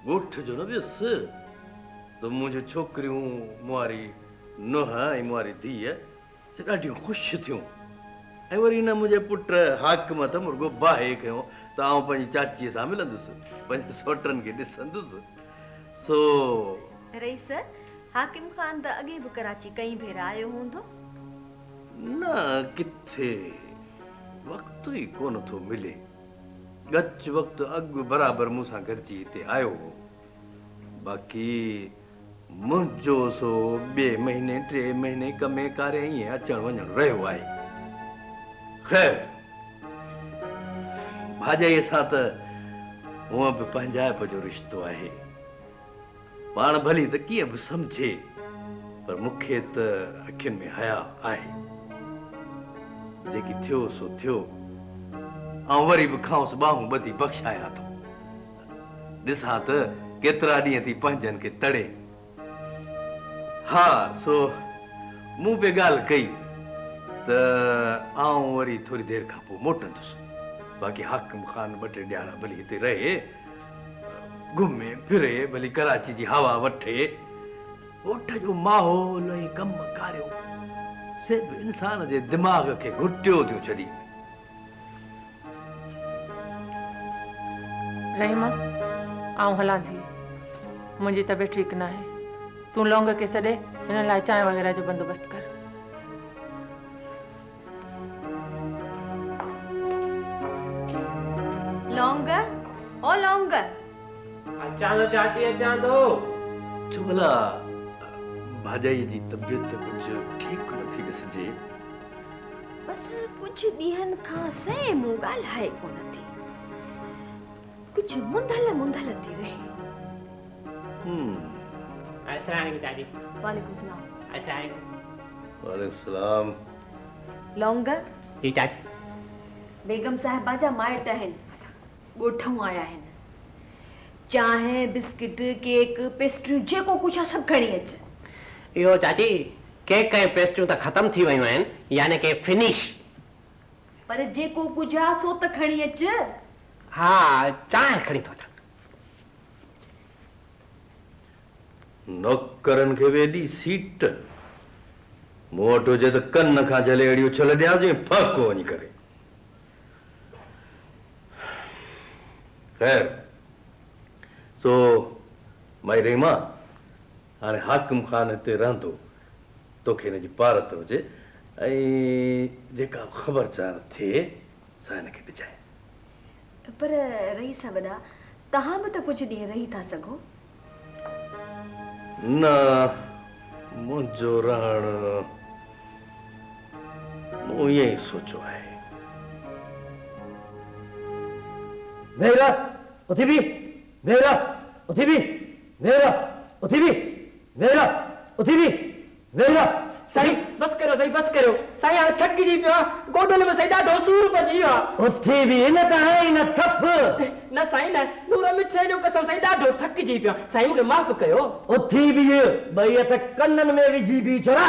ॻोठ जो न वियुसि त मुंहिंजूं छोकिरियूं मुआरी नुंहुं ऐं मुआरी धीअ से ॾाढियूं ख़ुशि थियूं ऐं वरी हिन मुंहिंजे पुट हाकिम त मुर्गो बाहि कयो त आउं पंहिंजी चाचीअ सां मिलंदुसि पंहिंजे सोटनि खे ॾिसंदुसि सो रईस हाकिम ख़ान त अॻे बि कराची कई भेरा आयो हूंदो न किथे वक़्तु ई कोन थो मिले गच वक़्तु अॻु बराबरि मूंसां गॾिजी हिते आयो हो बाक़ी मुंहिंजो सो 2 महीने 3 महीने कमे कारे ईअं अचण वञण रहियो आहे ख़ैर भाॼाईअ सां त हूअं बि पंहिंजाइप जो रिश्तो आहे पाण भली त कीअं बि सम्झे पर मूंखे त अखियुनि में हया आहे जेकी थियो सो थियो ऐं वरी बि खांसि ॿाहूं ॿधी बख़्शाया थो ॾिसां त केतिरा ॾींहं थी पंहिंजनि खे तड़े हा सो मूं बि ॻाल्हि कई त आउं वरी थोरी देरि खां पोइ मोटंदुसि बाक़ी हाकिम ख़ान 2-3 ॾियारा भली हिते रहे घुमे फिरे भली कराची जी हवा वठे ॻोठ जो माहौल ऐं कम कारियो से बि इंसान जे दिमाग़ खे घुटियो थियूं छॾी रहीमा आउं हलां थी मुंहिंजी तबियत ठीकु न आहे तूं लौंग खे सॾे हिन लाइ चांहि वग़ैरह जो बंदोबस्तु कर लौंग ओ लौंग अचां तो चाची अचां तो छो भला भाॼाईअ जी तबियत कुझु ठीकु नथी ॾिसिजे बस कुछ ॾींहंनि खां सही मूं ॻाल्हाए कोन थी कुछ मुंधल थी रहे अस्सलाम चाची वालेकुम सलाम अस्सलाम वालेकुम सलाम लौंग जी चाची बेगम साहिबा जा माइट आहिनि ॻोठूं आया आहिनि चांहि बिस्किट केक पेस्ट्रियूं जेको कुझु आहे सभु खणी अच इहो चाची केक ऐं पेस्ट्रियूं त ख़तम थी वियूं आहिनि यानी के फिनिश पर जेको कुझु आहे सो त खणी अच हा चांहि खणी थो अचां नौकरनि खे बि एॾी सीट मूं वटि हुजे त कन खां झले अहिड़ी उछल ॾियां जीअं फ़ाको वञी करे ख़ैर सो माई रहीमा हाणे हाकिम ख़ान हिते रहंदो तोखे हिनजी पारत हुजे ऐं जेका ख़बर चार थिए सा हिनखे ॾिजाए पर रईस वॾा तव्हां बि त कुझु ॾींहं रही था सघो न मुंहिंजो रहणु मूं ईअं ई सोचियो आहे वेरा उथी भी वेरा उथी भी वेरा उथी भी वेरा उथी भी वेरा साईं बस करो साईं हाणे थकिजी पियो आहे गोॾनि में साईं ॾाढो सूर पइजी वियो आहे उथी भी इन त आहे न थप न साईं न नूर मिठे जो कसम साईं ॾाढो थकिजी पियो आहे साईं मूंखे माफ़ कयो उथी भी ॿई हथ कननि में विझी भी छोरा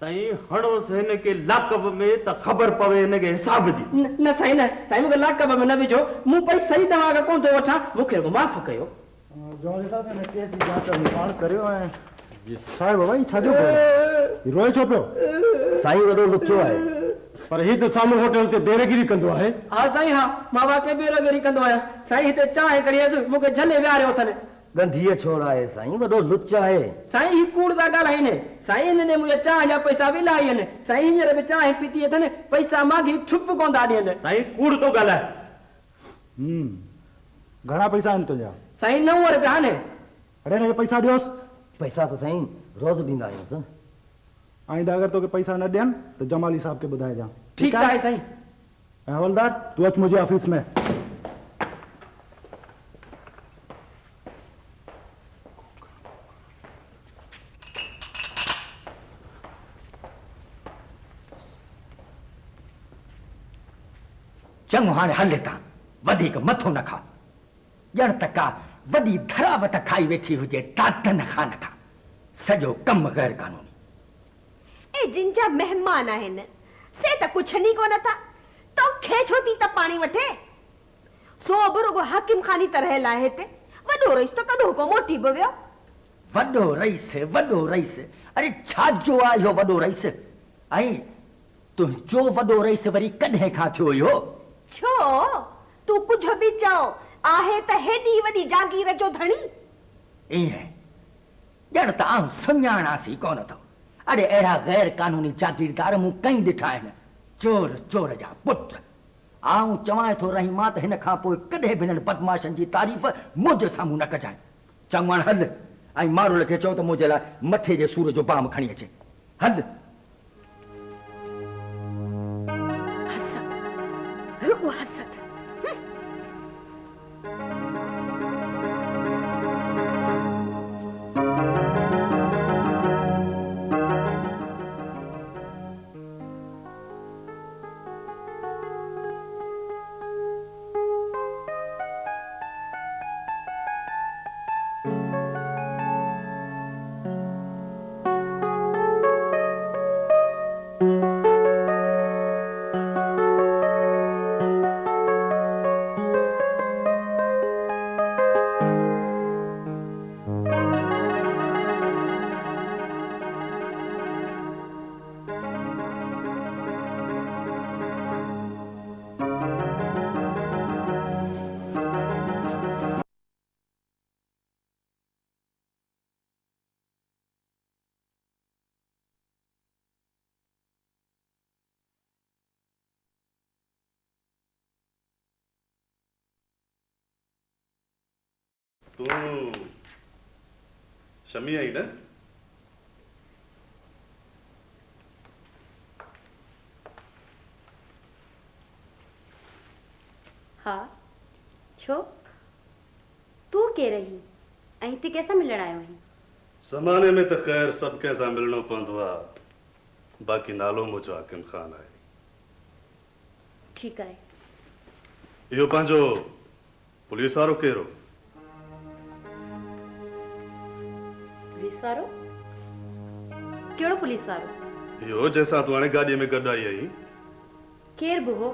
साईं हणोसि हिनखे लाकब में त ख़बर पवे हिनखे हिसाब जी न साईं मूंखे लाकब में न विझो मूं पई सही तव्हां खां कोन थो वठां मूंखे माफ़ कयो जॉन साहब ने केस जी जांच निपाण करियो ऐं साहिब भाई छाजो रोए छो पियो साईं वॾो लुचो आहे पर ही त साम्हूं होटल ते बेरगिरी कंदो आहे हा साईं हा मां वाकई बेरगिरी कंदो आहियां साईं हिते चांहि कढ़ी अचु मूंखे झले विहारियो अथनि गंधीअ छोड़ा आहे साईं वॾो लुच आहे साईं ही कूड़ था ॻाल्हाइनि साईं हिन मुंहिंजा चांहि जा पैसा विला आहिनि साईं हींअर बि चांहि पीती अथनि पैसा मागी ठुप कोन था ॾियनि साईं कूड़ थो ॻाल्हाए घणा पैसा आहिनि तुंहिंजा साईं 90 रुपया आहिनि अड़े हिनखे पैसा ॾियोसि पैसा त साईं रोज़ ॾींदा आहियूं आईंदा अगरि तोखे पैसा न ॾियनि त जमाली साहब खे ॿुधाइजां ठीकु आहे साईं ऐं हवलदार तूं अच मुंहिंजे ऑफिस में चङो हाणे हल हितां वधीक मथो न खा ॼण त का वॾी धरावत खाई वेठी हुजे दाद न खा न खा सॼो कमु गैर कानूनी ए जिन जा मेहमान आहिनि से त कुझनि ई कोन था तोखे छो थी त पाणी वठे सो बि रुगो हाकिम ख़ानी त रहियल आहे हिते वॾो रईस तो कॾो को मोटी बि वियो। वॾो रईस अरे छाजो आहे इहो वॾो रईस? ऐं तुंहिंजो वॾो रईस वरी कॾहिं खां थियो हुयो? छो तू कुझु बि चओ आहे त हेॾी वॾी जागीर जो धणी। ईअं ॼण त आऊं सुञाणासी कोन थो। अरे अहिड़ा गैर कानूनी जागीरदार मूं कई ॾिठा आहिनि, चोर जा पुट। आऊं चवां थो रही मां त हिन खां पोइ कॾहिं बि हिननि बदमाशनि जी तारीफ़ मुंहिंजे साम्हूं न कजांइ। चङु हाणे हल ऐं मारुल खे चओ त मुंहिंजे लाइ मथे जे सूर जो बाम खणी अचे। हल रुॻो हसद। तू शमी आई ना? हाँ छो तू के रही ऐं हिते कैसा मिलण आयो आहीं? ज़माने में तो खैर सब कैसा मिलनो पवंदो आहे, बाक़ी नालो मुझो हाकिम खान आहे। ठीक आहे। इहो पंहिंजो पुलिस वारो केरो? पुलिस वारो? केड़ो पुलिस वारो? इहो जैसा तू हाणे गाॾीअ में गॾु आई आहीं। केर बि हो,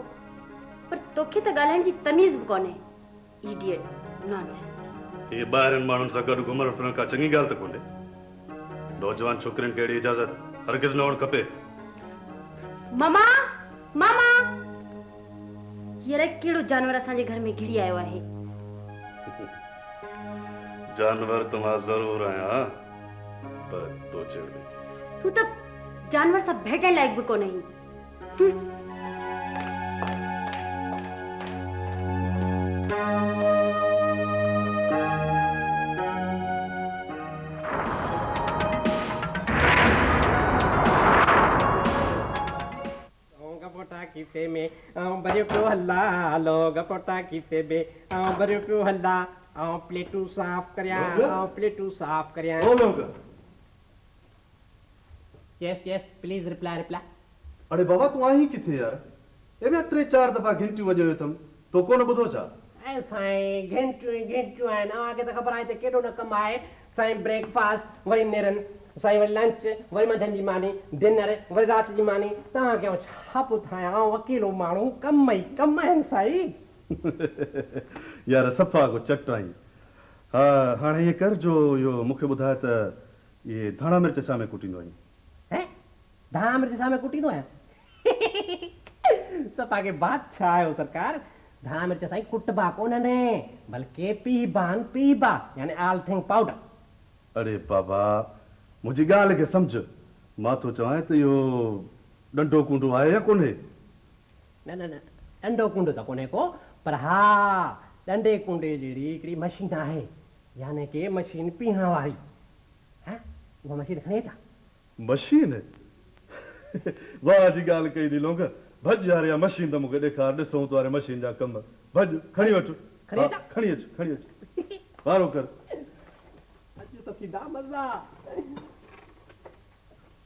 पर तोखे त ॻाल्हाइण जी तमीज़ बि कोन्हे। Idiot, nonsense. ये ॿाहिरनि माण्हुनि सां गॾु घुमण फिरण का चङी ॻाल्हि त कोन्हे। नौजवान छोकिरियुनि खे अहिड़ी इजाज़त हरगिज़ न हुअणु खपे। मामा मामा हींअर कहिड़ो जानवर असांजे घर में घिड़ी आयो आहे? जानवर तो मां ज़रूर आहियां, पर तो जहिड़ी। तू त जानवर सां भेटण लाइक़ बि कोन आहीं। किसे में बड़े प्यो हल्ला लोग पोटा किसे बे बड़े प्यो हल्ला प्लेटू साफ करया प्लेटू साफ करया। यस यस प्लीज रिप्लाई। अरे बाबा तू आई किथे यार? ए मैं 3-4 दफा घंटी वजो तुम तो कोन बुधो छा? ऐ साईं घंटियूं आहिनि अवांखे त ख़बर आहे त केॾो न कमु आहे। साईं ब्रेकफास्ट वरी नेरनि, साईं वरी लंच वरी मंझंदि जी मानी, डिनर वरी राति जी मानी। तव्हांखे छा ॿुधायां, अकेलो माण्हू कम ई कम आहिनि साईं। यार सफ़ा को चट आई। हा हाणे ये कर जो इहो मूंखे ॿुधाए त ये धाणा मिर्च छा में कुटींदो आहीं? हैं धाणा मिर्च छा में कुटींदो आहियां? सफ़ा के बादशाह आहियो सरकार। धाणा मिर्च साईं कुटबा कोन्हनि बल्कि पीबा यानी ऑल थिंग पाउडर। अरे बाबा मुंहिंजी ॻाल्हि खे सम्झ। मां तो चवां त इहो डंडो कुंडो आहे या कोन्हे? न डंडो कुंडो त कोन्हे को, पर हा डंडे कुंडे जहिड़ी हिकिड़ी मशीन आहे, यानी कि मशीन पीअण वारी। हा उहा मशीन खणी अचां? मशीन? वाह जी ॻाल्हि कई थी लोंग। भॼ यार या मशीन त मूंखे ॾेखार, ॾिसूं तो वारे मशीन जा कम। भॼ खणी वठ। खणी अच वारो कर। अॼु त सीधा मज़ा।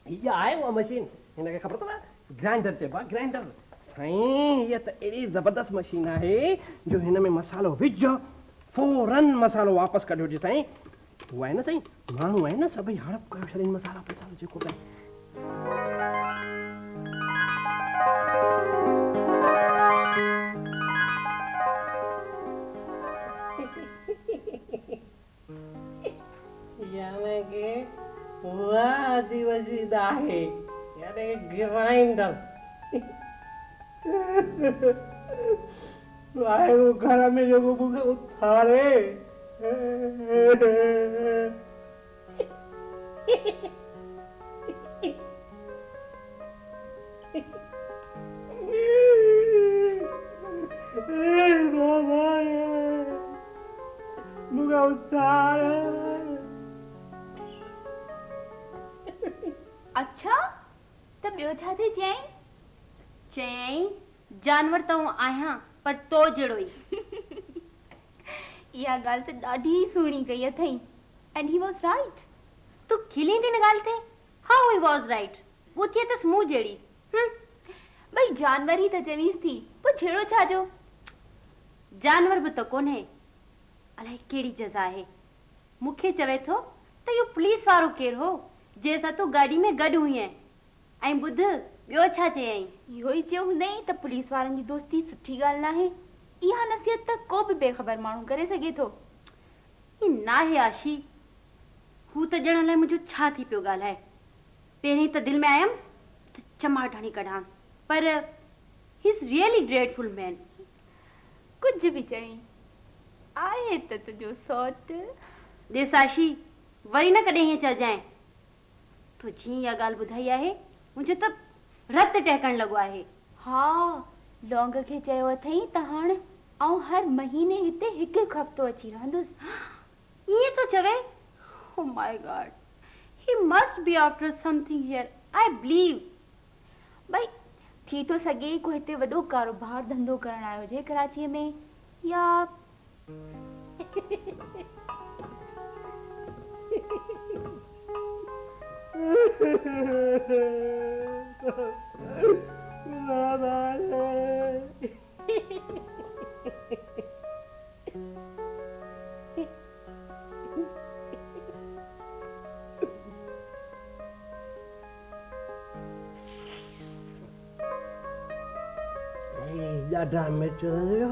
हीअ आहे उहा मशीन, हिनखे ख़बर अथव ग्राइंडर चइबो आहे, ग्राइंडर। साईं हीअ त एॾी ज़बरदस्त मशीन आहे जो हिन में मसालो विझ फौरन मसालो वापसि कढियो। जी साईं उहा आहे न साईं, माण्हू आहे न सभई हड़प कयो छॾनि मसाला पसालो जेको बि वाह जी मशीन आहे यानी ग्राइंडर वाहेगुरु घर में जेको मूंखे उथारे मूंखे उथारे अच्छा त ॿियो छा थी चयईं? चयईं जानवर त आहियां पर तो जहिड़ो ई। इहा ॻाल्हि त ॾाढी सुहिणी कई अथई एंड ही वाज राइट। तूं खिली थी न ॻाल्हि ते? How he was right? वो थिए त मूं जहिड़ी। भई जानवर ही त चवीस थी, पोइ छेड़ो छा जो? जानवर बि त कोन्हे, अलाए कहिड़ी जज़ा आहे। मूंखे चवे थो त इहो पुलिस वारो केरु हो जंहिंसां तूं गाॾी में गॾु हुई ऐं ॿुध ॿियो छा चयईं? इहो ई चयो हूंदई त पुलिस वारनि जी दोस्ती सुठी ॻाल्हि नाहे। इहा नसीहत त को बि बेख़बर माण्हू करे सघे थो। ही नाहे आशी, हू त ॼण लाइ मुंहिंजो छा थी पियो ॻाल्हाए। पहिरीं त दिलि में आयमि त चमाट हणी कढां, पर he is really grateful man. कुझु बि चई आहे त तुंहिंजो सौट। ॾिस आशी, वरी न कॾहिं हीअं चइजांइ। तो जीअं इहा ॻाल्हि ॿुधाई आहे मुंहिंजो त रत टहिकण लॻो आहे। हा, लौंग खे चयो अथई त हाणे आउं हर महीने हिते हिकु हफ़्तो अची रहंदुसि। ईअं तो चवे? Oh my God, he must be after something here, I believe. भई थी थो सघे को हिते वॾो कारोबार धंधो करण आयो हुजे कराचीअ में, या ॾाढा मिर्च रहियो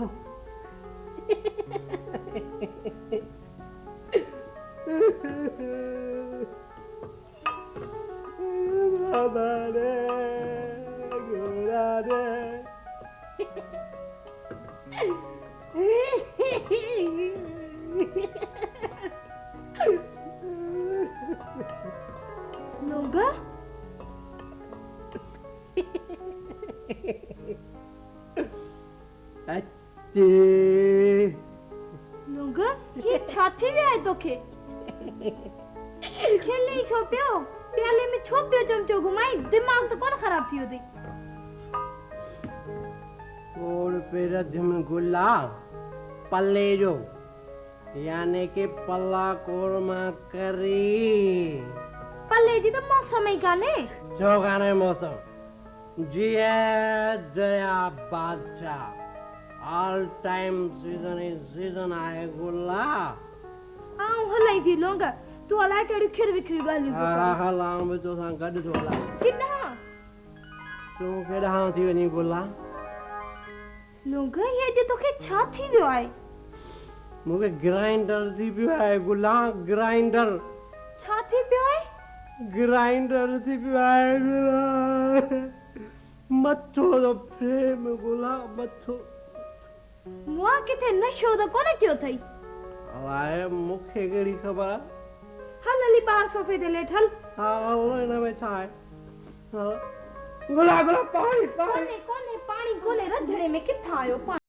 ये छा थी वियो आहे तोखे? खेले ई छो पियो? प्याले में छो पियो चमचो घुमाई? दिमाग़ त कोन ख़राब थी वियो? और पे रधम गुला पल्ले जो यानी के पल्ला कोरमा करी। पल्ले जी तो मौसम ही काने। छो काने मौसम? जी है दया बादशाह। ऑल टाइम सीजन आहे गुला। आऊं हलाई थी लोंगा, तू अलाए कहिड़ी खिर विखरी ॻाल्हियूं पियो हा हलां बि तोसां गॾु थो हलां। किथां? तूं केॾांहुं थी वञी गुला? लोंगा ये अॼु तोखे छा थी वियो आहे? मूंखे ग्राइंडर थी पियो आहे गुला, ग्राइंडर। छा थी पियो आहे? ग्राइंडर थी पियो आहे गुला। मथो तो प्रेम गुला, मथो। मुआ किथे नशो त कोन कयो अथई? अलाए मूंखे कहिड़ी ख़बर? हल हली ॿाहिरि सोफे ते लेट हल। हा हिन में छा आहे? गुला गुला पाणी पाणी कोने पाणी ॻोल्हे रंधिणे में किथां आयो पाणी?